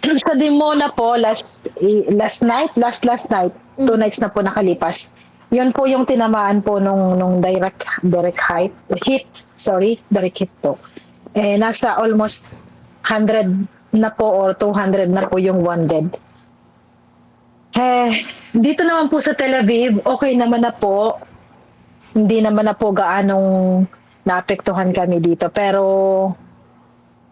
Sa Dimona po last night, 2 nights na po nakalipas. Yun po yung tinamaan po nung direct hit po. Nasa almost 100 na po or 200 na po yung wounded. Eh, dito naman po sa Tel Aviv, okay naman na po. Hindi naman na po gaanong naapektuhan kami dito. Pero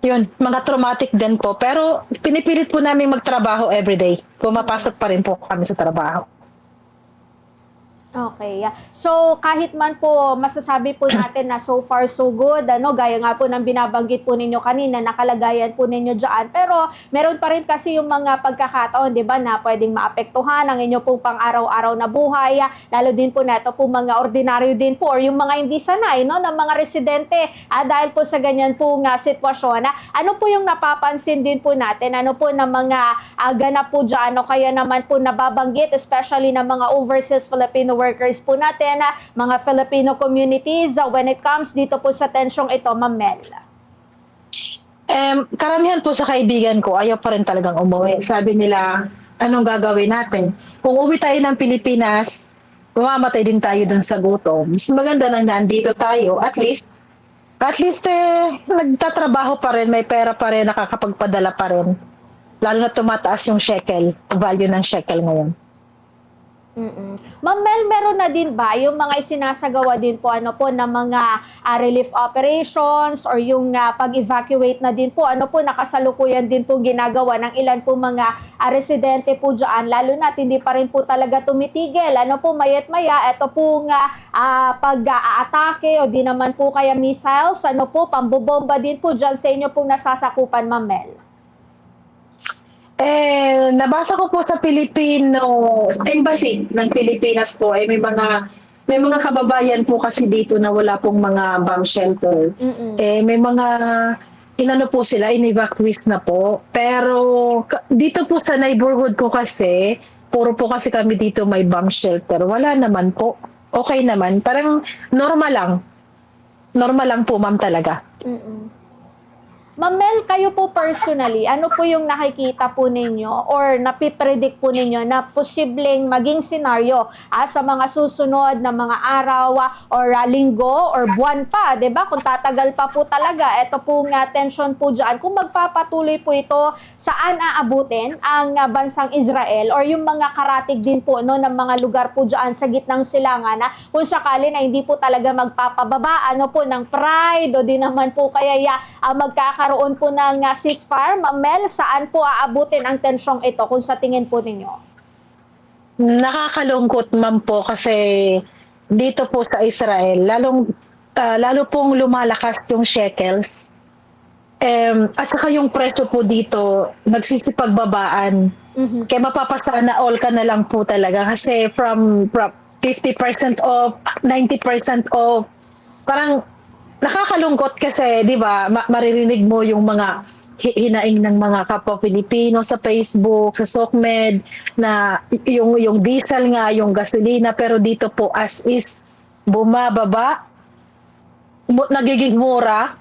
yun, mga traumatic din po. Pero pinipilit po namin magtrabaho everyday. Pumapasok pa rin po kami sa trabaho. Okay. So, kahit man po masasabi po natin na so far so good, gaya nga po ng binabanggit po ninyo kanina, nakalagayan po ninyo dyan. Pero, meron pa rin kasi yung mga pagkakataon, di ba, na pwedeng maapektuhan ang inyo pong pang-araw-araw na buhay. Lalo din po na ito po mga ordinaryo din po or yung mga hindi sanay, no, ng mga residente. Dahil po sa ganyan po nga sitwasyon, ano po yung napapansin din po natin? Ano po na mga ganap po dyan? O kaya naman po nababanggit, especially ng mga overseas Filipino workers po natin, mga Filipino communities, when it comes dito po sa tensyong ito, Ma'am Mel? Karamihan po sa kaibigan ko, ayaw pa rin talagang umuwi. Sabi nila, anong gagawin natin? Kung uwi tayo ng Pilipinas, mamamatay din tayo dun sa gutom. Mas maganda na nandito tayo. At least nagtatrabaho pa rin, may pera pa rin, nakakapagpadala pa rin. Lalo na tumataas yung shekel, value ng shekel ngayon. Ma'am Mel, meron na din ba yung mga isinasagawa din po ng mga relief operations or yung pag-evacuate na din po, nakasalukuyan din po ginagawa ng ilan po mga residente po dyan, lalo na hindi pa rin po talaga tumitigil, mayat maya, ito po nga pag-aatake o di naman po kaya missiles, pambobomba din po dyan sa inyo pong nasasakupan, Ma'am Mel? Nabasa ko po sa Embassy ng Pilipinas po, may mga kababayan po kasi dito na wala pong mga bomb shelter. May mga inano po sila, in-evacuate na po. Pero dito po sa neighborhood ko kasi, puro po kasi kami dito may bomb shelter. Wala naman po. Okay naman. Parang normal lang. Normal lang po, ma'am, talaga. Ma'am Mel, kayo po personally, ano po yung nakikita po ninyo or napipredict po ninyo na posibleng maging senaryo sa mga susunod na mga araw or linggo or buwan pa, 'di ba? Kung tatagal pa po talaga, ito po nga tension po diyan. Kung magpapatuloy po ito, saan aabutin ang bansang Israel or yung mga karatig din po ng mga lugar po diyan sa gitnang silangan na kung sakali na hindi po talaga magpapababa po ng pride o di naman po kaya magkakaroon po ng ceasefire, Ma'am Mel, saan po aabutin ang tensyong ito kung sa tingin po ninyo? Nakakalungkot, ma'am, po kasi dito po sa Israel, lalo pong lumalakas yung shekels. At saka yung presyo po dito, nagsisipagbabaan. Kaya mapapasana all ka na lang po talaga. Kasi from 50% off, 90% off, parang nakakalungkot kasi, 'di ba, maririnig mo yung mga hinaing ng mga kapwa Pilipino sa Facebook, sa SOCMED na yung diesel nga, yung gasolina, pero dito po as is bumababa, nagiging mura.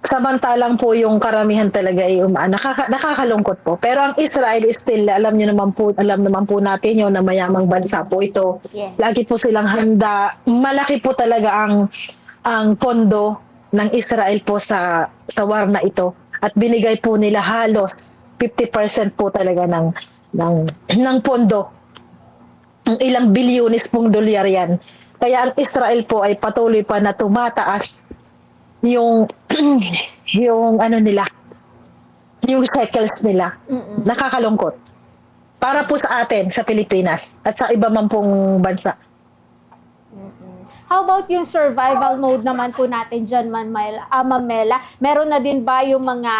Samantalang po yung karamihan talaga ay nakakalungkot po. Pero ang Israel is still, alam naman po natin yun na mayamang bansa po ito. Yeah. Lagi po silang handa. Malaki po talaga ang pondo ng Israel po sa war na ito. At binigay po nila halos 50% po talaga ng pondo. Ang ilang bilyones pong dolyar yan. Kaya ang Israel po ay patuloy pa na tumataas yung yung shekels nila. Nakakalungkot. Para po sa atin, sa Pilipinas, at sa iba man pong bansa. How about yung survival mode naman po natin dyan, Ma'am Mela? Meron na din ba yung mga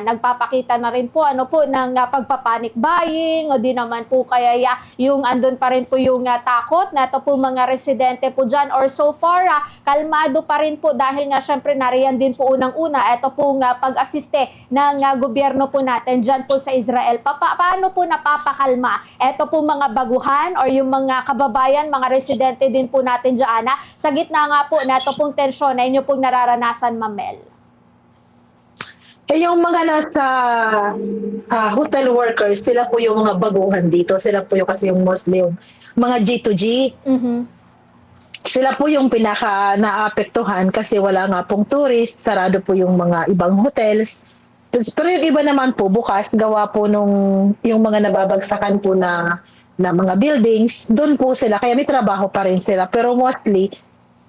nagpapakita na rin po, ng pagpapanic buying o di naman po kaya yung andun pa rin po yung takot na ito po mga residente po dyan or so far, kalmado pa rin po dahil nga syempre nariyan din po unang-una, ito po nga pag-asiste ng gobyerno po natin dyan po sa Israel. Paano po napapakalma? Ito po mga baguhan or yung mga kababayan, mga residente din po natin dyan, sa gitna nga po na ito pong tensyon na inyo pong nararanasan, Ma'am Mel? Eh, yung mga nasa hotel workers, sila po yung mga baguhan dito. Sila po yung kasi yung mostly yung mga G2G. Mhm. Sila po yung pinaka naapektuhan kasi wala nga pong tourist, sarado po yung mga ibang hotels. Pero yung iba naman po bukas gawa po nung yung mga nababagsakan po na mga buildings, doon po sila kaya may trabaho pa rin sila. Pero mostly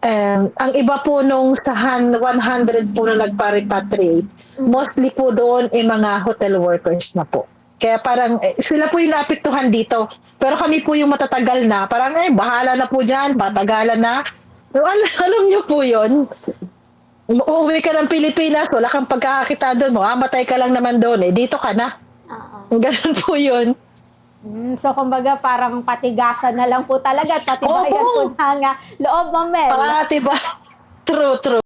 ang iba po nung sa 100 po na nagpa-repatriate, mostly po doon ay mga hotel workers na po. Kaya parang sila po yung naapektuhan dito. Pero kami po yung matatagal na, parang bahala na po dyan, patagalan na. So, alam niyo po yun, uuwi ka ng Pilipinas, wala kang pagkakakita doon, mamamatay ka lang naman doon, dito ka na. Oo. Ganun po yun. So, kumbaga, parang patigasan na lang po talaga at patibayan Opo. po ng loob, Ma'am Mel. Diba? True, true.